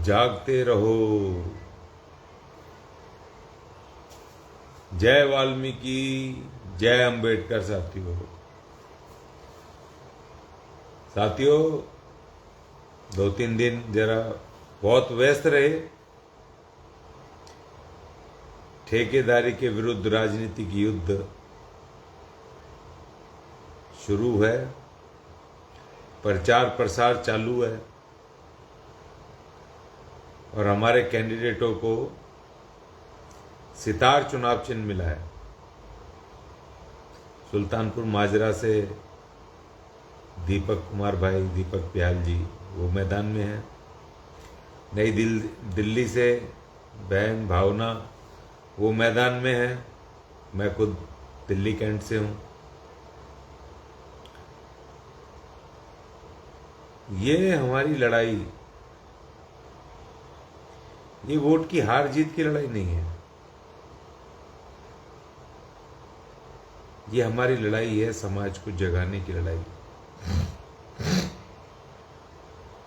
जागते रहो। जय वाल्मीकि, जय अंबेडकर। साथियों, 2-3 दिन जरा बहुत व्यस्त रहे। ठेकेदारी के विरुद्ध राजनीतिक युद्ध शुरू है, प्रचार प्रसार चालू है और हमारे कैंडिडेटों को सितार चुनाव चिन्ह मिला है। सुल्तानपुर माजरा से दीपक कुमार भाई, दीपक प्याल जी, वो मैदान में हैं। नई दिल्ली से बहन भावना, वो मैदान में है। मैं खुद दिल्ली कैंट से हूँ। ये हमारी लड़ाई, ये वोट की हार जीत की लड़ाई नहीं है। ये हमारी लड़ाई है समाज को जगाने की लड़ाई,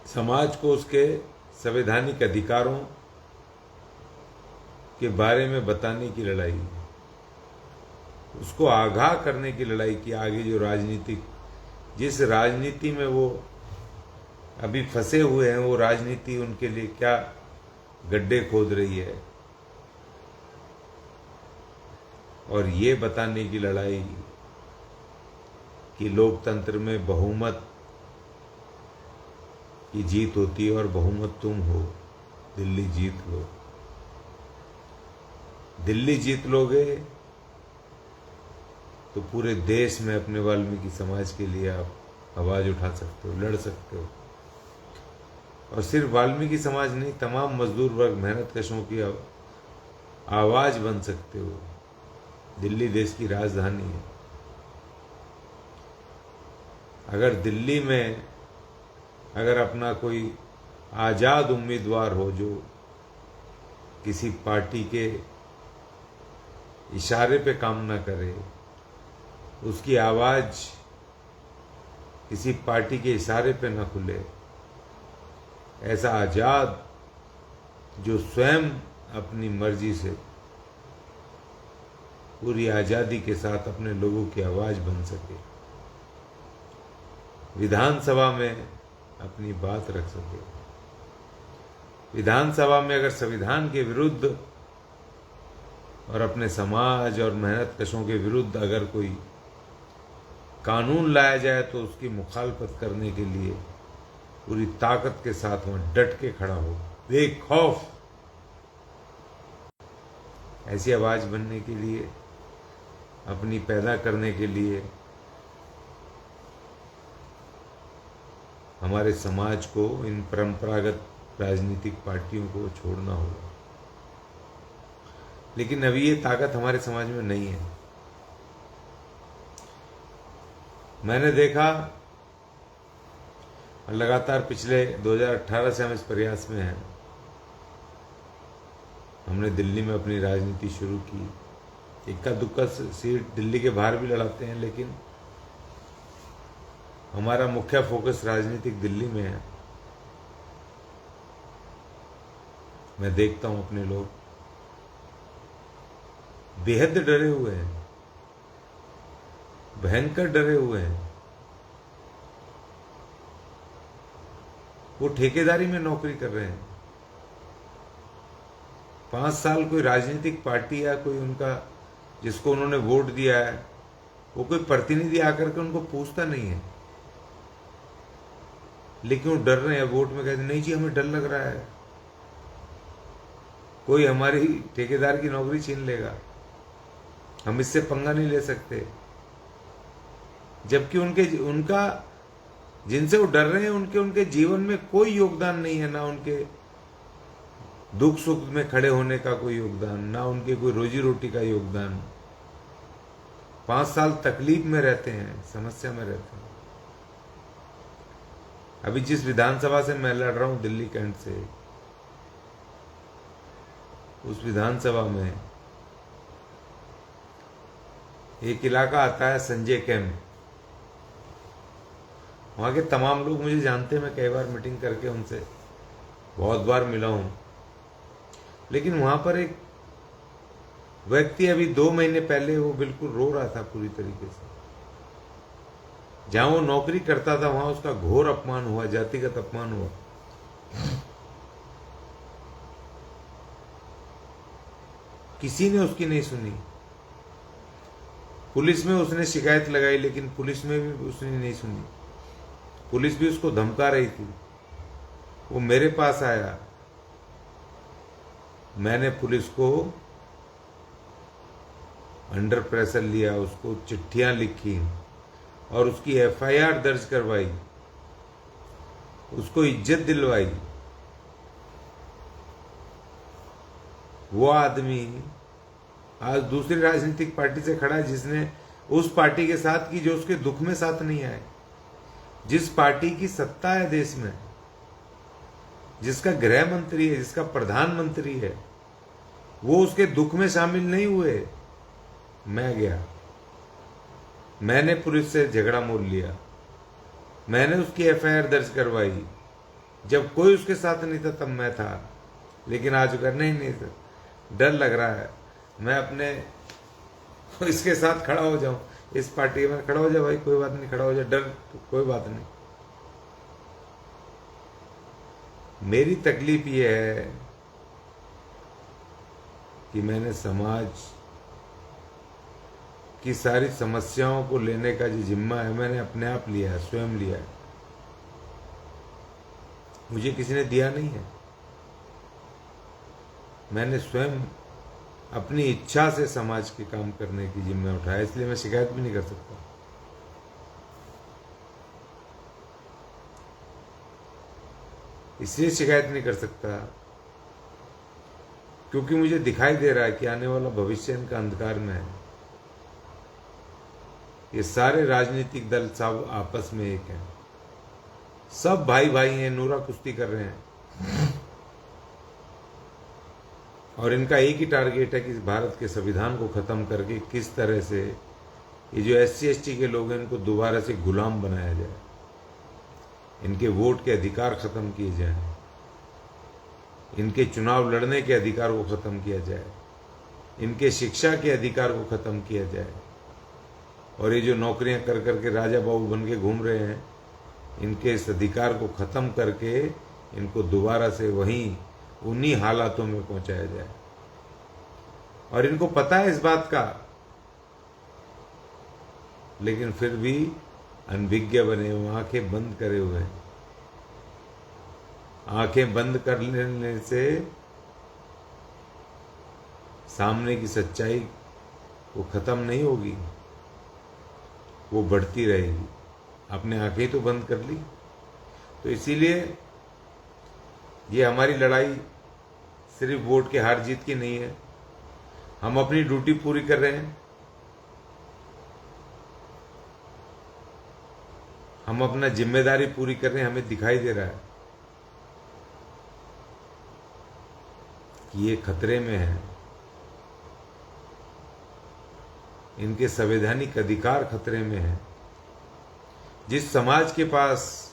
समाज को उसके संवैधानिक अधिकारों के बारे में बताने की लड़ाई, उसको आगाह करने की लड़ाई कि आगे जो जिस राजनीति में वो अभी फंसे हुए हैं, वो राजनीति उनके लिए क्या गड्ढे खोद रही है। और ये बताने की लड़ाई कि लोकतंत्र में बहुमत की जीत होती है और बहुमत तुम हो। दिल्ली जीत लो। दिल्ली जीत लोगे तो पूरे देश में अपने वाल्मीकि समाज के लिए आप आवाज उठा सकते हो, लड़ सकते हो। और सिर्फ वाल्मीकि समाज नहीं, तमाम मजदूर वर्ग, मेहनत कशों की आवाज बन सकते हो। दिल्ली देश की राजधानी है। अगर दिल्ली में अगर अपना कोई आजाद उम्मीदवार हो जो किसी पार्टी के इशारे पे काम ना करे, उसकी आवाज किसी पार्टी के इशारे पे ना खुले, ऐसा आजाद जो स्वयं अपनी मर्जी से पूरी आजादी के साथ अपने लोगों की आवाज बन सके, विधानसभा में अपनी बात रख सके, विधानसभा में अगर संविधान के विरुद्ध और अपने समाज और मेहनत कशों के विरुद्ध अगर कोई कानून लाया जाए तो उसकी मुखालफत करने के लिए पूरी ताकत के साथ वहां डट के खड़ा हो, बेखौफ। ऐसी आवाज बनने के लिए, अपनी पैदा करने के लिए हमारे समाज को इन परंपरागत राजनीतिक पार्टियों को छोड़ना होगा। लेकिन अभी ये ताकत हमारे समाज में नहीं है। मैंने देखा, लगातार पिछले 2018 से हम इस प्रयास में हैं। हमने दिल्ली में अपनी राजनीति शुरू की। इक्का दुक्का सीट दिल्ली के बाहर भी लड़ाते हैं, लेकिन हमारा मुख्य फोकस राजनीतिक दिल्ली में है। मैं देखता हूं अपने लोग बेहद डरे हुए हैं, भयंकर डरे हुए हैं। वो ठेकेदारी में नौकरी कर रहे हैं। 5 साल कोई राजनीतिक पार्टी या कोई उनका जिसको उन्होंने वोट दिया है, वो कोई प्रतिनिधि आकर के उनको पूछता नहीं है, लेकिन वो डर रहे हैं। वोट में कहते नहीं जी, हमें डर लग रहा है, कोई हमारी ठेकेदार की नौकरी छीन लेगा, हम इससे पंगा नहीं ले सकते। जबकि उनका जिनसे वो डर रहे हैं, उनके जीवन में कोई योगदान नहीं है, ना उनके दुख सुख में खड़े होने का कोई योगदान, ना उनके कोई रोजी रोटी का योगदान। 5 साल तकलीफ में रहते हैं, समस्या में रहते हैं। अभी जिस विधानसभा से मैं लड़ रहा हूं, दिल्ली कैंट से, उस विधानसभा में एक इलाका आता है संजय कैंप। वहां के तमाम लोग मुझे जानते हैं, मैं कई बार मीटिंग करके उनसे बहुत बार मिला हूं, लेकिन वहां पर एक व्यक्ति अभी 2 महीने पहले वो बिल्कुल रो रहा था पूरी तरीके से। जहां वो नौकरी करता था वहां उसका घोर अपमान हुआ, जातिगत अपमान हुआ। किसी ने उसकी नहीं सुनी। पुलिस में उसने शिकायत लगाई, लेकिन पुलिस में भी उसने नहीं सुनी। पुलिस भी उसको धमका रही थी। वो मेरे पास आया, मैंने पुलिस को अंडर प्रेशर लिया, उसको चिट्ठियां लिखी और उसकी एफआईआर दर्ज करवाई, उसको इज्जत दिलवाई। वो आदमी आज दूसरी राजनीतिक पार्टी से खड़ा है, जिसने उस पार्टी के साथ की जो उसके दुख में साथ नहीं आए। जिस पार्टी की सत्ता है देश में, जिसका गृह मंत्री है, जिसका प्रधानमंत्री है, वो उसके दुख में शामिल नहीं हुए। मैं गया, मैंने पुलिस से झगड़ा मोल लिया, मैंने उसकी एफआईआर दर्ज करवाई। जब कोई उसके साथ नहीं था तब मैं था, लेकिन आज करने ही नहीं था। डर लग रहा है मैं अपने इसके साथ खड़ा हो जाऊं, इस पार्टी में खड़ा हो जाए। भाई कोई बात नहीं, खड़ा हो जाए, डर तो कोई बात नहीं। मेरी तकलीफ ये है कि मैंने समाज की सारी समस्याओं को लेने का जो जिम्मा है मैंने अपने आप लिया है, स्वयं लिया है। मुझे किसी ने दिया नहीं है, मैंने स्वयं अपनी इच्छा से समाज के काम करने की जिम्मा उठाया। इसलिए मैं शिकायत भी नहीं कर सकता। इसलिए शिकायत नहीं कर सकता क्योंकि मुझे दिखाई दे रहा है कि आने वाला भविष्य इनका अंधकार में है। ये सारे राजनीतिक दल सब आपस में एक हैं, सब भाई भाई हैं, नूरा कुश्ती कर रहे हैं। और इनका एक ही टारगेट है कि भारत के संविधान को खत्म करके किस तरह से ये जो SC ST के लोग हैं इनको दोबारा से गुलाम बनाया जाए, इनके वोट के अधिकार खत्म किए जाएं, इनके चुनाव लड़ने के अधिकार को खत्म किया जाए, इनके शिक्षा के अधिकार को खत्म किया जाए। और ये जो नौकरियां कर करके राजा बाबू बन के घूम रहे हैं, इनके इस अधिकार को खत्म करके इनको दोबारा से वहीं उन्हीं हालातों में पहुंचाया जाए। और इनको पता है इस बात का, लेकिन फिर भी अनभिज्ञ बने हुए, आंखें बंद करे हुए। आंखें बंद कर लेने से सामने की सच्चाई वो खत्म नहीं होगी, वो बढ़ती रहेगी। आपने आंखें तो बंद कर ली। तो इसीलिए ये हमारी लड़ाई सिर्फ वोट के हार जीत की नहीं है। हम अपनी ड्यूटी पूरी कर रहे हैं, हम अपना जिम्मेदारी पूरी कर रहे हैं। हमें दिखाई दे रहा है कि ये खतरे में है, इनके संवैधानिक अधिकार खतरे में है। जिस समाज के पास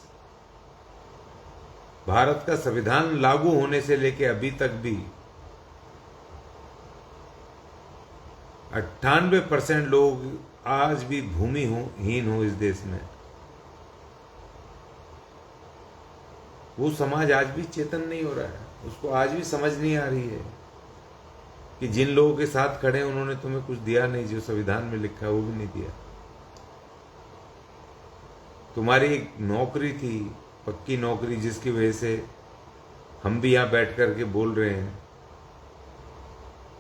भारत का संविधान लागू होने से लेकर अभी तक भी 98% लोग आज भी भूमिहीन हो इस देश में, वो समाज आज भी चेतन नहीं हो रहा है। उसको आज भी समझ नहीं आ रही है कि जिन लोगों के साथ खड़े हैं उन्होंने तुम्हें कुछ दिया नहीं, जो संविधान में लिखा है वो भी नहीं दिया। तुम्हारी एक नौकरी थी, पक्की नौकरी, जिसकी वजह से हम भी यहाँ बैठ करके बोल रहे हैं,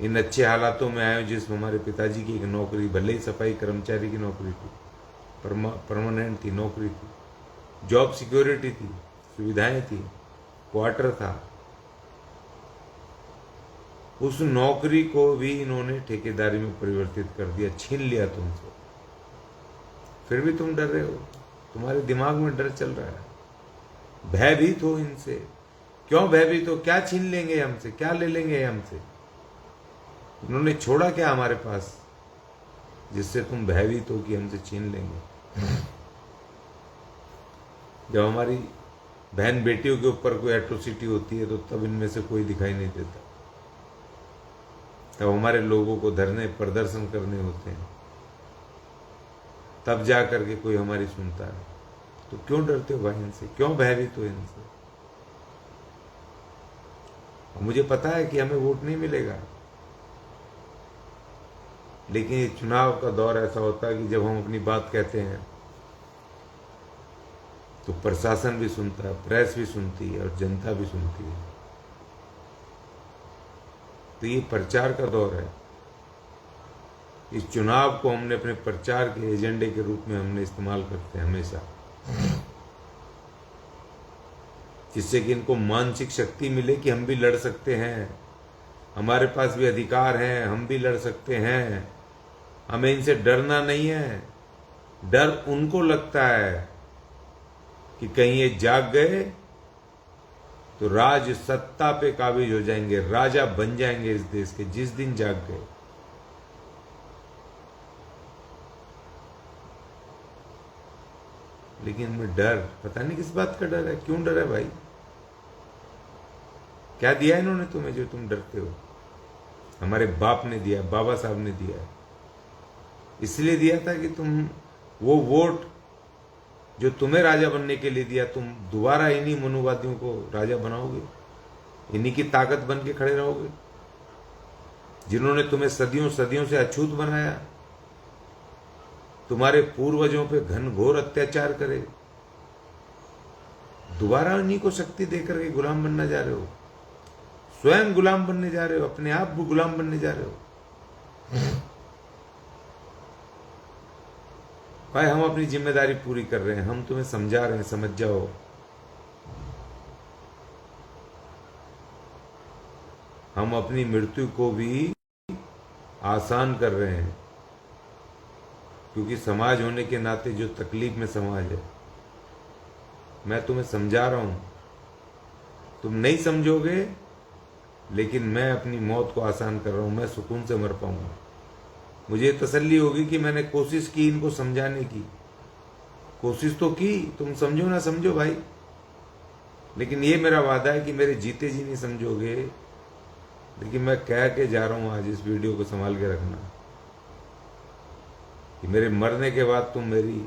इन अच्छे हालातों में आए। जिसमें हमारे पिताजी की एक नौकरी, भले ही सफाई कर्मचारी की नौकरी थी, परमानेंट थी, नौकरी थी, जॉब सिक्योरिटी थी, सुविधाएं थी, क्वार्टर था, उस नौकरी को भी इन्होंने ठेकेदारी में परिवर्तित कर दिया, छीन लिया तुमसे। फिर भी तुम डर रहे हो, तुम्हारे दिमाग में डर चल रहा है, भयभीत हो इनसे। क्यों भयभीत हो? क्या छीन लेंगे हमसे, क्या ले लेंगे हमसे? उन्होंने छोड़ा क्या हमारे पास जिससे तुम भयभीत हो कि हमसे छीन लेंगे? जब हमारी बहन बेटियों के ऊपर कोई एट्रोसिटी होती है तो तब इनमें से कोई दिखाई नहीं देता। तब हमारे लोगों को धरने प्रदर्शन करने होते हैं, तब जा करके कोई हमारी सुनता है। तो क्यों डरते हो भाई इनसे, क्यों भयभीत हो इनसे? और मुझे पता है कि हमें वोट नहीं मिलेगा, लेकिन ये चुनाव का दौर ऐसा होता है कि जब हम अपनी बात कहते हैं तो प्रशासन भी सुनता है, प्रेस भी सुनती है और जनता भी सुनती है। तो ये प्रचार का दौर है। इस चुनाव को हमने अपने प्रचार के एजेंडे के रूप में हमने इस्तेमाल करते हैं हमेशा, जिससे कि इनको मानसिक शक्ति मिले कि हम भी लड़ सकते हैं, हमारे पास भी अधिकार हैं, हम भी लड़ सकते हैं, हमें इनसे डरना नहीं है। डर उनको लगता है कि कहीं ये जाग गए तो राज सत्ता पे काबिज हो जाएंगे, राजा बन जाएंगे इस देश के, जिस दिन जाग गए। लेकिन इनमें डर, पता नहीं किस बात का डर है, क्यों डर है भाई? क्या दिया इन्होंने तुम्हें जो तुम डरते हो? हमारे बाप ने दिया, बाबा साहब ने दिया है। इसलिए दिया था कि तुम वो वोट जो तुम्हें राजा बनने के लिए दिया, तुम दोबारा इन्हीं मनुवादियों को राजा बनाओगे, इन्हीं की ताकत बन के खड़े रहोगे, जिन्होंने तुम्हें सदियों सदियों से अछूत बनाया, तुम्हारे पूर्वजों पे घनघोर अत्याचार करे। दोबारा इन्हीं को शक्ति देकर के गुलाम बनना जा रहे हो, स्वयं गुलाम बनने जा रहे हो, अपने आप भी गुलाम बनने जा रहे हो। भाई हम अपनी जिम्मेदारी पूरी कर रहे हैं, हम तुम्हें समझा रहे हैं, समझ जाओ। हम अपनी मृत्यु को भी आसान कर रहे हैं, क्योंकि समाज होने के नाते जो तकलीफ में समाज है, मैं तुम्हें समझा रहा हूं, तुम नहीं समझोगे, लेकिन मैं अपनी मौत को आसान कर रहा हूं, मैं सुकून से मर पाऊंगा। मुझे तसल्ली होगी कि मैंने कोशिश की इनको समझाने की, कोशिश तो की, तुम समझो ना समझो भाई, लेकिन ये मेरा वादा है कि मेरे जीते जी नहीं समझोगे। लेकिन मैं कह के जा रहा हूं आज, इस वीडियो को संभाल के रखना, कि मेरे मरने के बाद तुम मेरी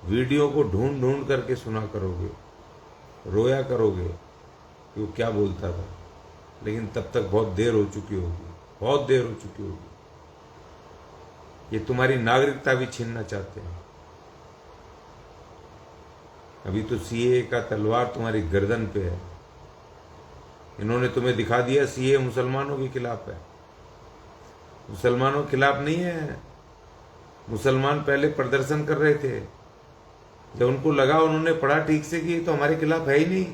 वीडियो को ढूंढ ढूंढ करके सुना करोगे, रोया करोगे कि वो क्या बोलता था। लेकिन तब तक बहुत देर हो चुकी होगी, बहुत देर हो चुकी होगी। ये तुम्हारी नागरिकता भी छीनना चाहते हैं। अभी तो सीए का तलवार तुम्हारी गर्दन पे है। इन्होंने तुम्हें दिखा दिया सीए मुसलमानों के खिलाफ है। मुसलमानों के खिलाफ नहीं है। मुसलमान पहले प्रदर्शन कर रहे थे, जब उनको लगा, उन्होंने पढ़ा ठीक से कि तो हमारे खिलाफ है ही नहीं,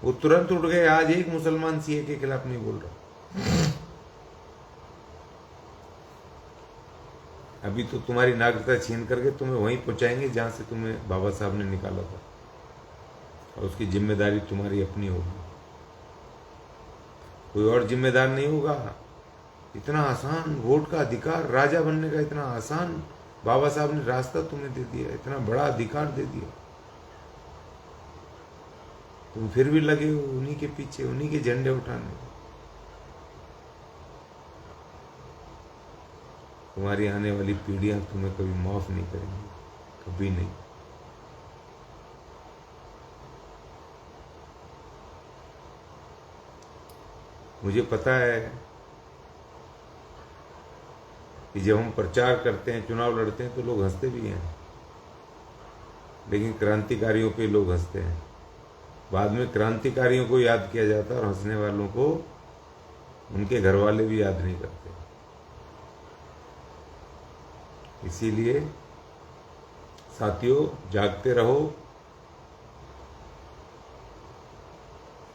वो तुरंत उठ गए। आज एक मुसलमान सीए के खिलाफ नहीं बोल रहा। अभी तो तुम्हारी नागरिकता छीन करके तुम्हें वहीं पहुंचाएंगे जहां से तुम्हें बाबा साहब ने निकाला था, और उसकी जिम्मेदारी तुम्हारी अपनी होगी, कोई और जिम्मेदार नहीं होगा। इतना आसान वोट का अधिकार, राजा बनने का इतना आसान बाबा साहब ने रास्ता तुम्हें दे दिया, इतना बड़ा अधिकार दे दिया, तुम फिर भी लगे हो उन्हीं के पीछे, उन्हीं के झंडे उठाने। तुम्हारी आने वाली पीढ़ियां तुम्हें कभी माफ नहीं करेंगी, कभी नहीं। मुझे पता है कि जब हम प्रचार करते हैं, चुनाव लड़ते हैं, तो लोग हंसते भी हैं, लेकिन क्रांतिकारियों पे लोग हंसते हैं। बाद में क्रांतिकारियों को याद किया जाता है और हंसने वालों को उनके घर वाले भी याद नहीं करते। इसीलिए साथियों, जागते रहो।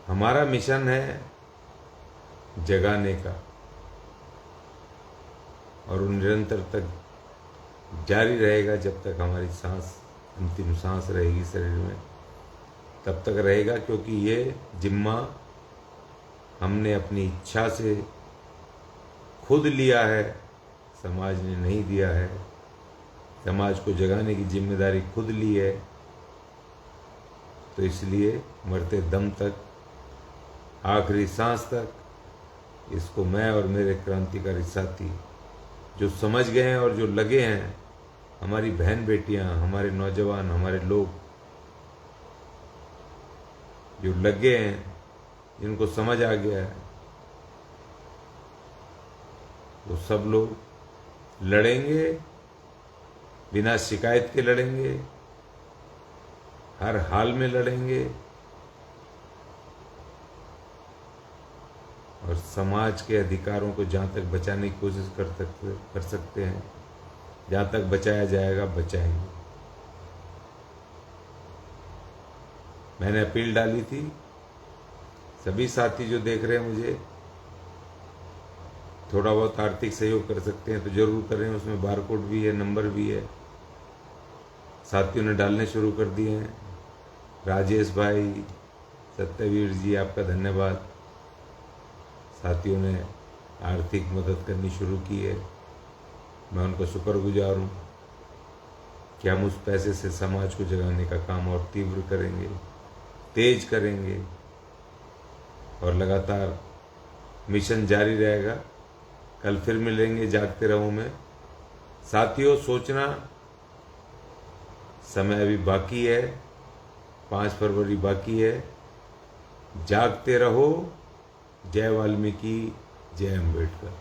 हमारा मिशन है जगाने का, और वो निरंतर तक जारी रहेगा जब तक हमारी सांस, अंतिम सांस रहेगी शरीर में, तब तक रहेगा। क्योंकि ये जिम्मा हमने अपनी इच्छा से खुद लिया है, समाज ने नहीं दिया है। समाज को जगाने की जिम्मेदारी खुद ली है, तो इसलिए मरते दम तक, आखिरी सांस तक इसको मैं और मेरे क्रांतिकारी साथी जो समझ गए हैं और जो लगे हैं, हमारी बहन बेटियां, हमारे नौजवान, हमारे लोग जो लगे हैं, जिनको समझ आ गया है, वो सब लोग लड़ेंगे, बिना शिकायत के लड़ेंगे, हर हाल में लड़ेंगे और समाज के अधिकारों को जहाँ तक बचाने की कोशिश कर सकते हैं, जहाँ तक बचाया जाएगा बचाएंगे। मैंने अपील डाली थी, सभी साथी जो देख रहे हैं मुझे, थोड़ा बहुत आर्थिक सहयोग कर सकते हैं तो जरूर करें। उसमें बारकोड भी है, नंबर भी है, साथियों ने डालने शुरू कर दिए हैं। राजेश भाई, सत्यवीर जी, आपका धन्यवाद। साथियों ने आर्थिक मदद करनी शुरू की है, मैं उनका शुक्रगुजार हूँ कि हम उस पैसे से समाज को जगाने का काम और तीव्र करेंगे, तेज करेंगे और लगातार मिशन जारी रहेगा। कल फिर मिलेंगे जागते रहो में। साथियों, सोचना, समय अभी बाकी है, 5 फरवरी बाकी है। जागते रहो। जय वाल्मीकि, जय अम्बेडकर।